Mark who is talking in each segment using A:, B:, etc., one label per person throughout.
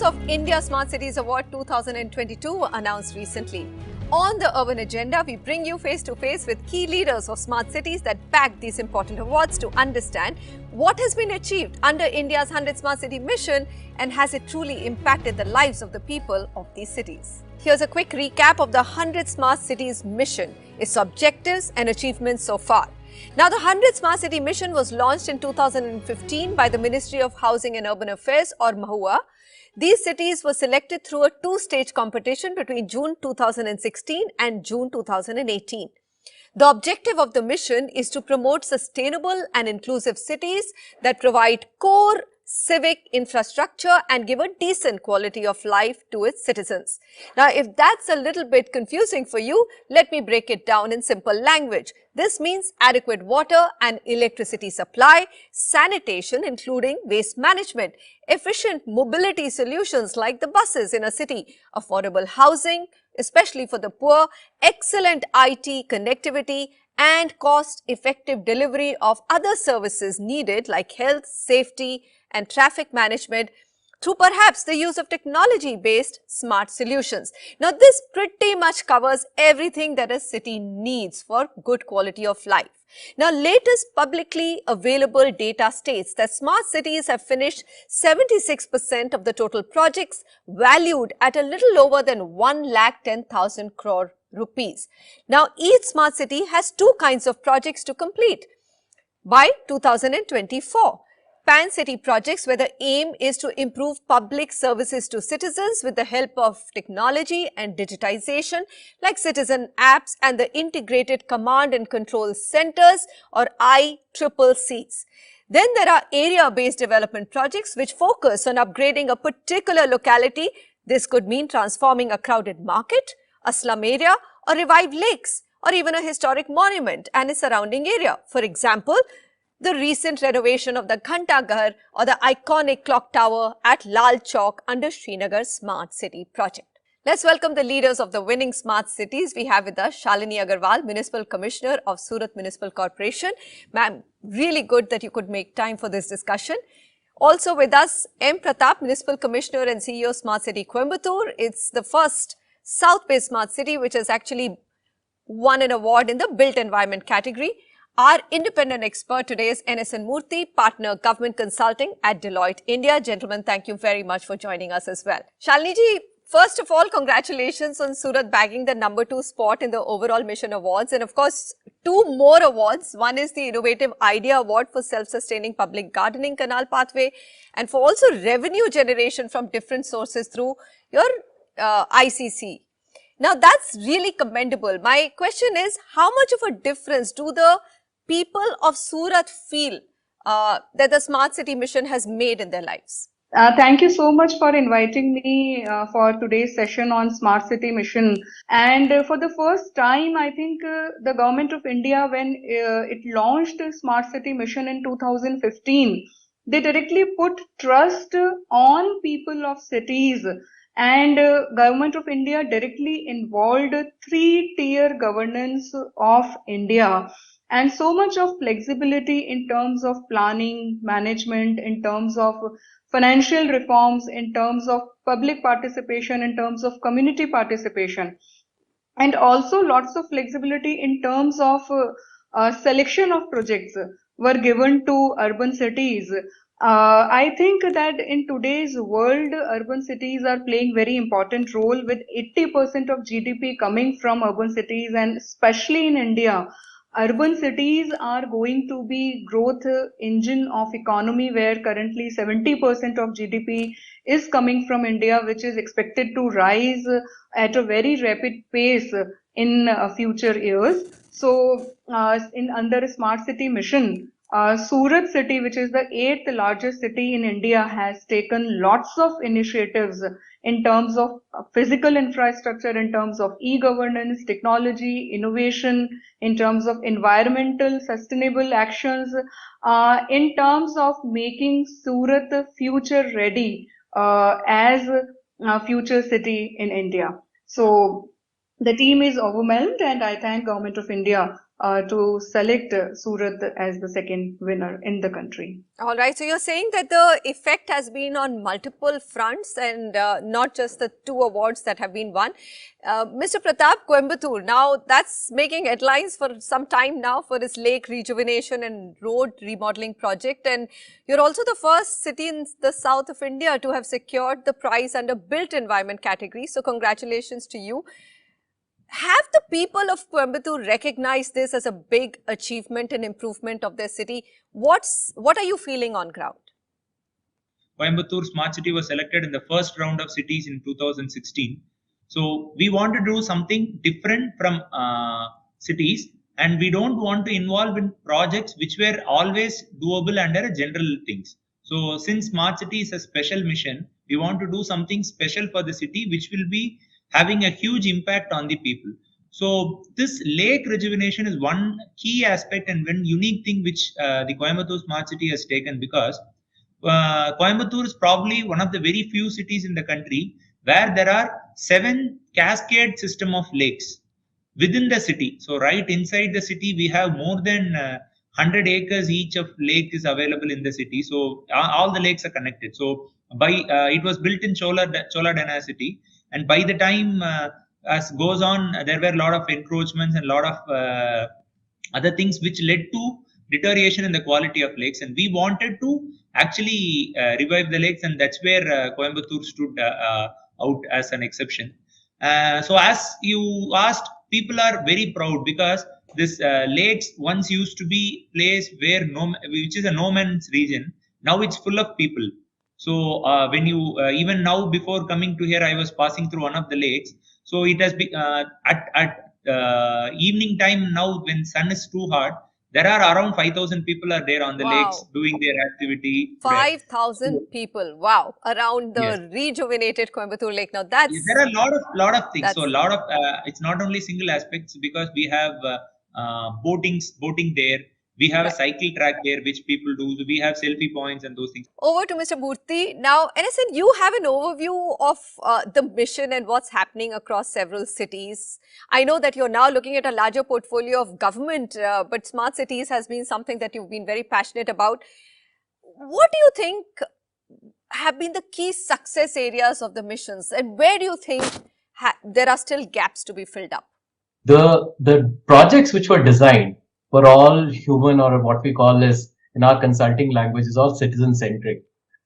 A: of India Smart Cities Award 2022 were announced recently. On the urban agenda, we bring you face to face with key leaders of smart cities that bagged these important awards to understand what has been achieved under India's 100 Smart City mission and has it truly impacted the lives of the people of these cities. Here's a quick recap of the 100 Smart Cities mission, its objectives and achievements so far. Now, the 100 Smart City Mission was launched in 2015 by the Ministry of Housing and Urban Affairs, or MHUA. These cities were selected through a two-stage competition between June 2016 and June 2018. The objective of the mission is to promote sustainable and inclusive cities that provide core civic infrastructure and give a decent quality of life to its citizens. Now, if that's a little bit confusing for you, let me break it down in simple language. This means adequate water and electricity supply, sanitation including waste management, efficient mobility solutions like the buses in a city, affordable housing, especially for the poor, excellent IT connectivity, and cost-effective delivery of other services needed like health, safety, and traffic management through perhaps the use of technology-based smart solutions. Now, this pretty much covers everything that a city needs for good quality of life. Now, latest publicly available data states that smart cities have finished 76% of the total projects valued at a little over than 1,10,000 crore rupees. Now, each smart city has two kinds of projects to complete by 2024. Pan-city projects where the aim is to improve public services to citizens with the help of technology and digitization like citizen apps and the integrated command and control centers or ICCCs. Then there are area-based development projects which focus on upgrading a particular locality. This could mean transforming a crowded market, a slum area, or revived lakes, or even a historic monument and its surrounding area. For example, the recent renovation of the Ghanta Ghar or the iconic clock tower at Lal Chowk under Srinagar Smart City project. Let's welcome the leaders of the winning smart cities. We have with us Shalini Agarwal, Municipal Commissioner of Surat Municipal Corporation. Ma'am, really good that you could make time for this discussion. Also with us, M. Pratap, Municipal Commissioner and CEO Smart City Coimbatore. It's the first South-based smart city which has actually won an award in the built environment category. Our independent expert today is NSN Murty, Partner Government Consulting at Deloitte India. Gentlemen, thank you very much for joining us as well. Shalini ji, first of all, congratulations on Surat bagging the #2 spot in the overall mission awards. And of course, two more awards. One is the Innovative Idea Award for self-sustaining public gardening canal pathway and for also revenue generation from different sources through your ICC. Now, that's really commendable. My question is, how much of a difference do the people of Surat feel that the Smart City Mission has made in their lives?
B: Thank you so much for inviting me for today's session on Smart City Mission. And for the first time, I think the Government of India, when it launched Smart City Mission in 2015, they directly put trust on people of cities. And Government of India directly involved three-tier governance of India. And so much of flexibility in terms of planning, management, in terms of financial reforms, in terms of public participation, in terms of community participation. And also lots of flexibility in terms of selection of projects were given to urban cities. I think that in today's world, urban cities are playing very important role with 80% of GDP coming from urban cities, and especially in India. Urban cities are going to be growth engine of economy where currently 70% of GDP is coming from India, which is expected to rise at a very rapid pace in future years. So under a Smart City Mission, Surat city, which is the 8th largest city in India, has taken lots of initiatives in terms of physical infrastructure, in terms of e-governance, technology, innovation, in terms of environmental sustainable actions, in terms of making Surat future ready as a future city in India. So the team is overwhelmed, and I thank Government of India to select Surat as the second winner in the country.
A: All right. So you're saying that the effect has been on multiple fronts and not just the 2 awards that have been won. Mr. Pratap, Coimbatore, now that's making headlines for some time now for its lake rejuvenation and road remodeling project. And you're also the first city in the south of India to have secured the prize under built environment category. So congratulations to you. Have the people of Coimbatore recognized this as a big achievement and improvement of their city? What are you feeling on ground?
C: Coimbatore Smart City was selected in the first round of cities in 2016. So we want to do something different from cities, and we don't want to involve in projects which were always doable under general things. So since Smart City is a special mission, we want to do something special for the city which will be having a huge impact on the people. So this lake rejuvenation is one key aspect and one unique thing which the Coimbatore Smart City has taken, because Coimbatore is probably one of the very few cities in the country where there are 7 cascade system of lakes within the city. So right inside the city, we have more than 100 acres each of lake is available in the city. So all the lakes are connected. So by it was built in Chola dynasty, and by the time as goes on, there were a lot of encroachments and a lot of other things which led to deterioration in the quality of lakes, and we wanted to actually revive the lakes, and that's where Coimbatore stood out as an exception. So as you asked, people are very proud because this lakes once used to be place where which is a no man's region. Now it's full of people. So when you even now before coming to here, I was passing through one of the lakes. So it has been at evening time now when sun is too hot. There are around 5,000 people are there on the lakes doing their activity.
A: 5,000 people, wow, around the rejuvenated Coimbatore Lake. Now that's
C: there are a lot of things. So a lot of it's not only single aspects, because we have boating there. We have a cycle track there which people do. We have selfie points and those things.
A: Over to Mr. Murty. Now, NSN, you have an overview of the mission and what's happening across several cities. I know that you're now looking at a larger portfolio of government, but smart cities has been something that you've been very passionate about. What do you think have been the key success areas of the missions, and where do you think there are still gaps to be filled up?
D: The projects which were designed were all human, or what we call is in our consulting language is all citizen-centric.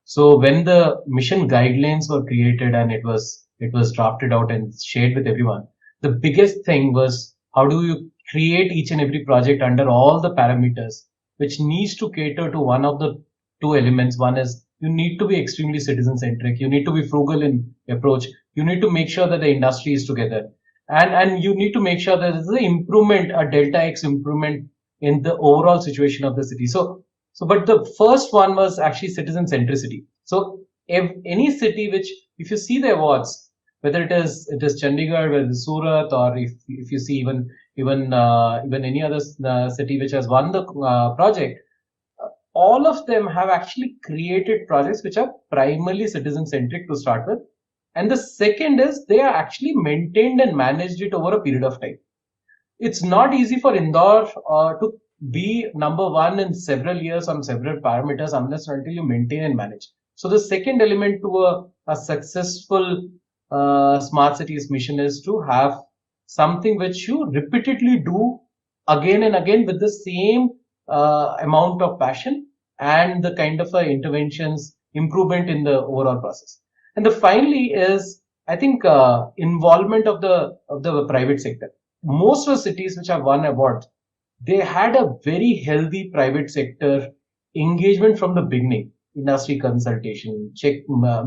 D: So when the mission guidelines were created and it was drafted out and shared with everyone, the biggest thing was how do you create each and every project under all the parameters which needs to cater to one of the 2 elements. One is you need to be extremely citizen-centric. You need to be frugal in approach. You need to make sure that the industry is together. And you need to make sure that there's an improvement, a delta X improvement in the overall situation of the city. But the first one was actually citizen centricity. So if any city which, if you see the awards, whether it is Chandigarh, whether it's Surat, or if you see even any other city which has won the project, all of them have actually created projects which are primarily citizen centric to start with. And the second is they are actually maintained and managed it over a period of time. It's not easy for Indore to be number 1 in several years on several parameters unless and until you maintain and manage. So the second element to a successful smart cities mission is to have something which you repeatedly do again and again with the same amount of passion and the kind of interventions, improvement in the overall process. And the finally is, I think, involvement of the private sector. Most of the cities which have won awards, they had a very healthy private sector engagement from the beginning. Industry consultation,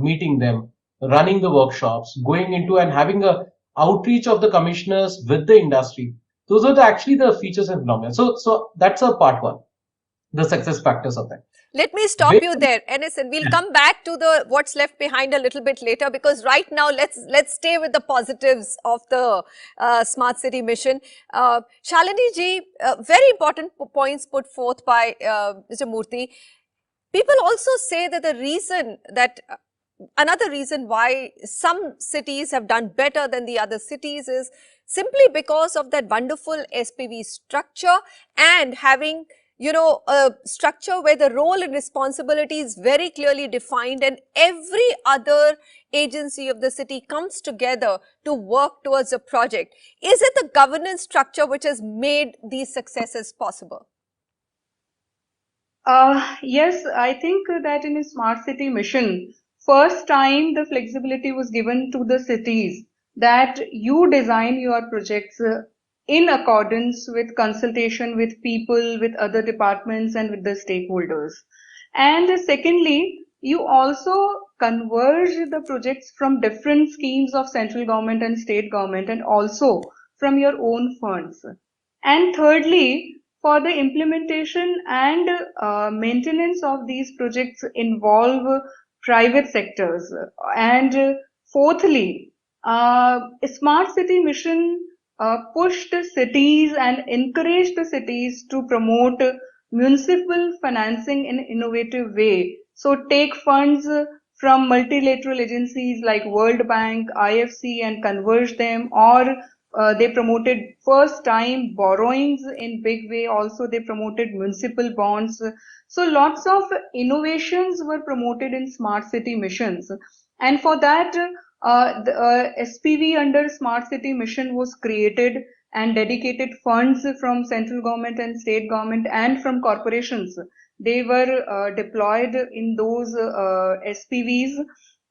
D: meeting them, running the workshops, going into and having a outreach of the commissioners with the industry. Those are actually the features and phenomena. So that's a part 1, the success factors of that.
A: Let me stop you there, NSN. We'll come back to the what's left behind a little bit later, because right now let's stay with the positives of the smart city mission. Shalini ji, very important points put forth by Mr. Murty. People also say that the reason that another reason why some cities have done better than the other cities is simply because of that wonderful SPV structure and having, a structure where the role and responsibility is very clearly defined and every other agency of the city comes together to work towards a project. Is it the governance structure which has made these successes possible?
B: Yes, I think that in a smart city mission, first time the flexibility was given to the cities that you design your projects in accordance with consultation with people, with other departments, and with the stakeholders. And secondly, you also converge the projects from different schemes of central government and state government, and also from your own funds. And thirdly, for the implementation and maintenance of these projects involve private sectors. And fourthly, Smart City Mission pushed cities and encouraged the cities to promote municipal financing in an innovative way. So take funds from multilateral agencies like World Bank, IFC, and converge them, or they promoted first time borrowings in big way. Also, they promoted municipal bonds. So lots of innovations were promoted in smart city missions. And for that, the SPV under smart city mission was created, and dedicated funds from central government and state government and from corporations. They were deployed in those SPVs.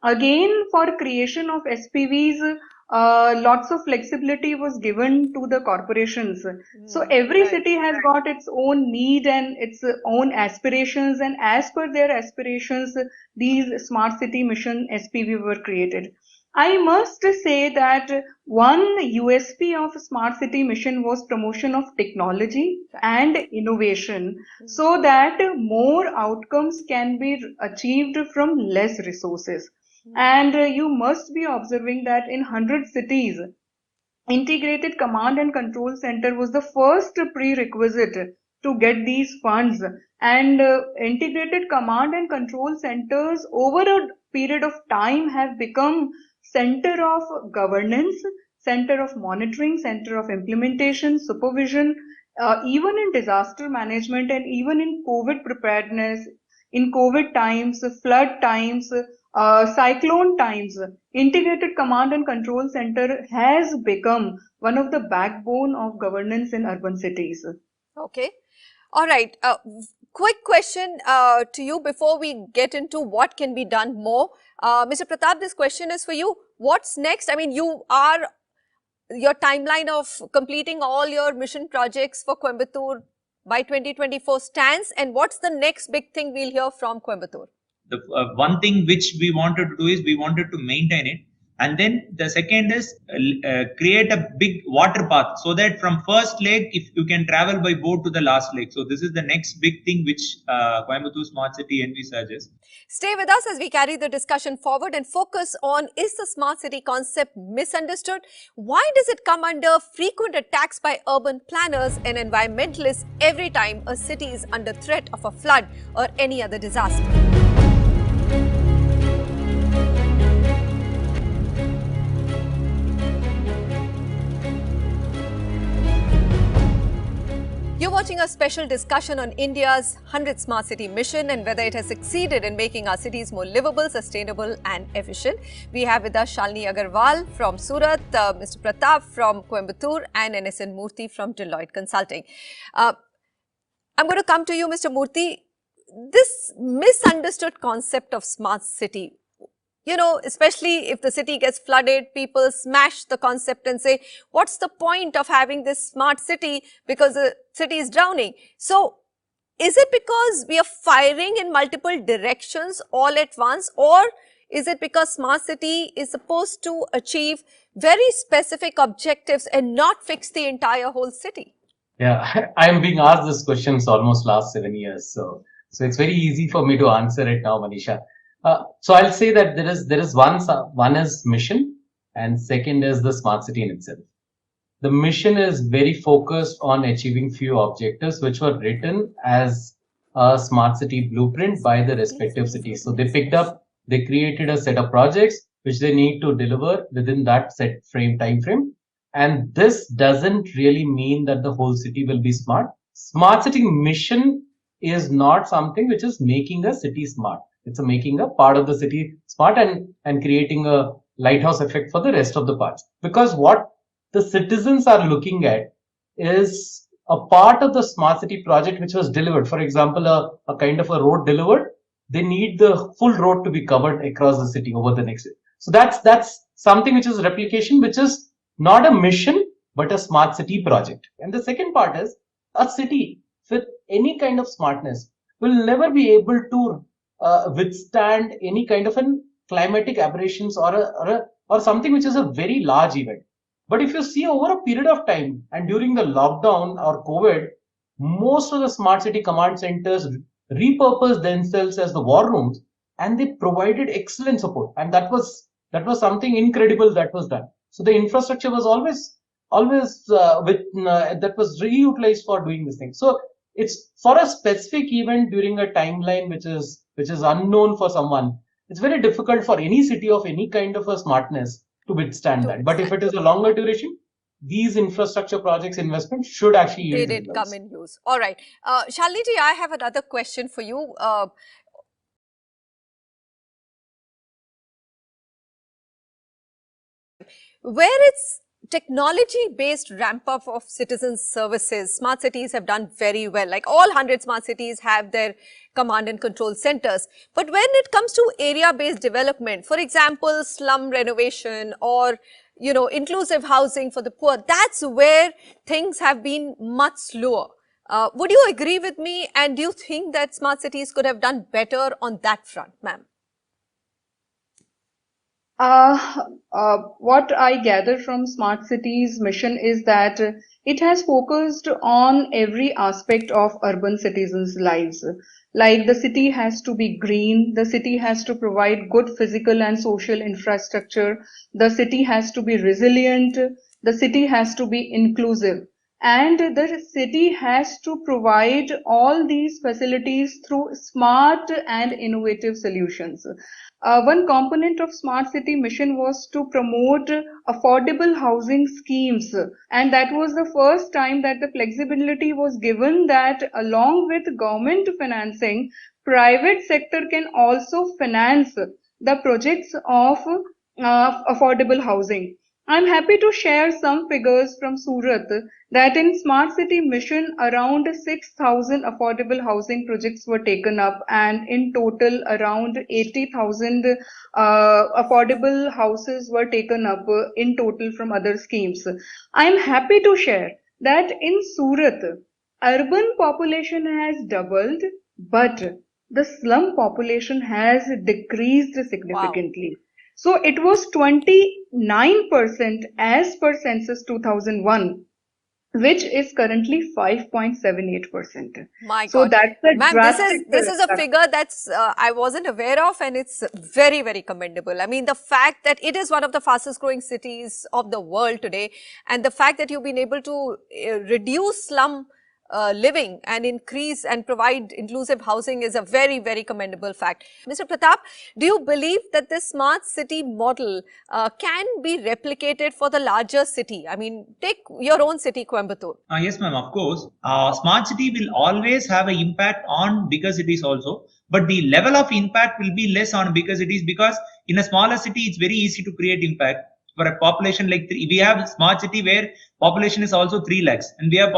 B: Again, for creation of SPVs, lots of flexibility was given to the corporations. So every
A: Right.
B: city has got its own need and its own aspirations, and as per their aspirations, these smart city mission SPV were created. I must say that one USP of smart city mission was promotion of technology and innovation, so that more outcomes can be achieved from less resources. And you must be observing that in 100 cities, integrated command and control center was the first prerequisite to get these funds. And integrated command and control centers over a period of time have become center of governance, center of monitoring, center of implementation, supervision, even in disaster management and even in COVID preparedness, in COVID times, flood times, cyclone times. Integrated Command and Control Center has become one of the backbone of governance in urban cities.
A: Okay. All right. Quick question to you before we get into what can be done more. Mr. Pratap, this question is for you. What's next? I mean, your timeline of completing all your mission projects for Coimbatore by 2024 stands, and what's the next big thing we'll hear from Coimbatore?
C: The one thing which we wanted to do is we wanted to maintain it, and then the second is create a big water path, so that from first lake, if you can travel by boat to the last lake. So this is the next big thing which Coimbatore Smart City envisages.
A: Stay with us as we carry the discussion forward and focus on, is the smart city concept misunderstood? Why does it come under frequent attacks by urban planners and environmentalists every time a city is under threat of a flood or any other disaster? You're watching a special discussion on India's 100th Smart City mission and whether it has succeeded in making our cities more livable, sustainable and efficient. We have with us Shalini Agarwal from Surat, Mr. Pratap from Coimbatore and NSN Murty from Deloitte Consulting. I'm going to come to you, Mr. Murty. This misunderstood concept of smart city, especially if the city gets flooded, people smash the concept and say, what's the point of having this smart city because the city is drowning? So, is it because we are firing in multiple directions all at once, or is it because smart city is supposed to achieve very specific objectives and not fix the entire whole city?
D: Yeah, I'm being asked this questions almost last 7 years. So it's very easy for me to answer it now, Manisha. So I'll say that there is one is mission, and second is the smart city in itself. The mission is very focused on achieving few objectives which were written as a smart city blueprint by the respective cities. So they picked up They created a set of projects which they need to deliver within that set time frame. And this doesn't really mean that the whole city will be smart. Smart city mission is not something which is making a city smart. It's making a part of the city smart and creating a lighthouse effect for the rest of the parts. Because what the citizens are looking at is a part of the smart city project which was delivered. For example, a kind of a road delivered. They need the full road to be covered across the city over the next year. So that's something which is replication, which is not a mission, but a smart city project. And the second part is a city with any kind of smartness will never be able to withstand any kind of an climatic aberrations or something which is a very large event. But if you see over a period of time and during the lockdown or COVID, most of the smart city command centers repurposed themselves as the war rooms, and they provided excellent support. And that was something incredible that was done. So the infrastructure was always that was reutilized for doing this thing. So it's for a specific event during a timeline which is unknown for someone. It's very difficult for any city of any kind of a smartness to withstand that. But if it is a longer duration, these infrastructure projects investment should actually yield
A: did it
D: results.
A: come in use. All right. Shalini ji, I have another question for you. Where it's technology-based ramp-up of citizen services, smart cities have done very well. Like all 100 smart cities have their command and control centers. But when it comes to area-based development, for example, slum renovation or inclusive housing for the poor, that's where things have been much slower. Would you agree with me? And do you think that smart cities could have done better on that front, ma'am?
B: What I gather from Smart Cities mission is that it has focused on every aspect of urban citizens' lives. Like the city has to be green, the city has to provide good physical and social infrastructure, the city has to be resilient, the city has to be inclusive, and the city has to provide all these facilities through smart and innovative solutions. One component of Smart City mission was to promote affordable housing schemes, and that was the first time that the flexibility was given that along with government financing, private sector can also finance the projects of affordable housing. I'm happy to share some figures from Surat that in Smart City mission around 6,000 affordable housing projects were taken up, and in total around 80,000 affordable houses were taken up in total from other schemes. I'm happy to share that in Surat, urban population has doubled, but the slum population has decreased significantly. Wow. So it was 29% as per census 2001, which is currently 5.78%.
A: My God.
B: So that's a
A: Ma'am,
B: drastic
A: this is a figure that's I wasn't aware of, and it's very, very commendable. I mean, the fact that it is one of the fastest growing cities of the world today, and the fact that you've been able to reduce slum living and increase and provide inclusive housing is a very, very commendable fact. Mr. Pratap, do you believe that this smart city model can be replicated for the larger city? I mean, take your own city, Coimbatore.
C: Yes, ma'am, of course. Smart city will always have an impact on bigger cities also, but the level of impact will be less on bigger cities, because in a smaller city, it's very easy to create impact. For a population like we have smart city where population is also 3 lakhs, and we have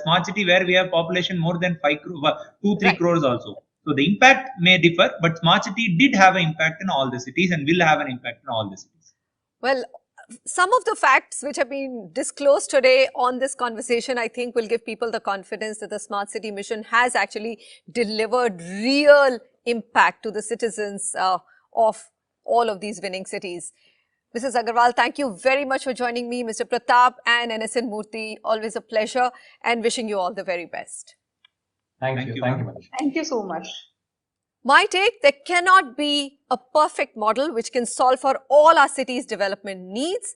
C: smart city where we have population more than 2-3 crores also. So the impact may differ, but smart city did have an impact in all the cities and will have an impact in all the cities.
A: Well, some of the facts which have been disclosed today on this conversation, I think will give people the confidence that the Smart City mission has actually delivered real impact to the citizens of all of these winning cities. Mrs. Agarwal, thank you very much for joining me. Mr. Pratap and NSN Murty, always a pleasure, and wishing you all the very best.
D: Thank you.
B: Thank you so much.
A: My take, there cannot be a perfect model which can solve for all our city's development needs.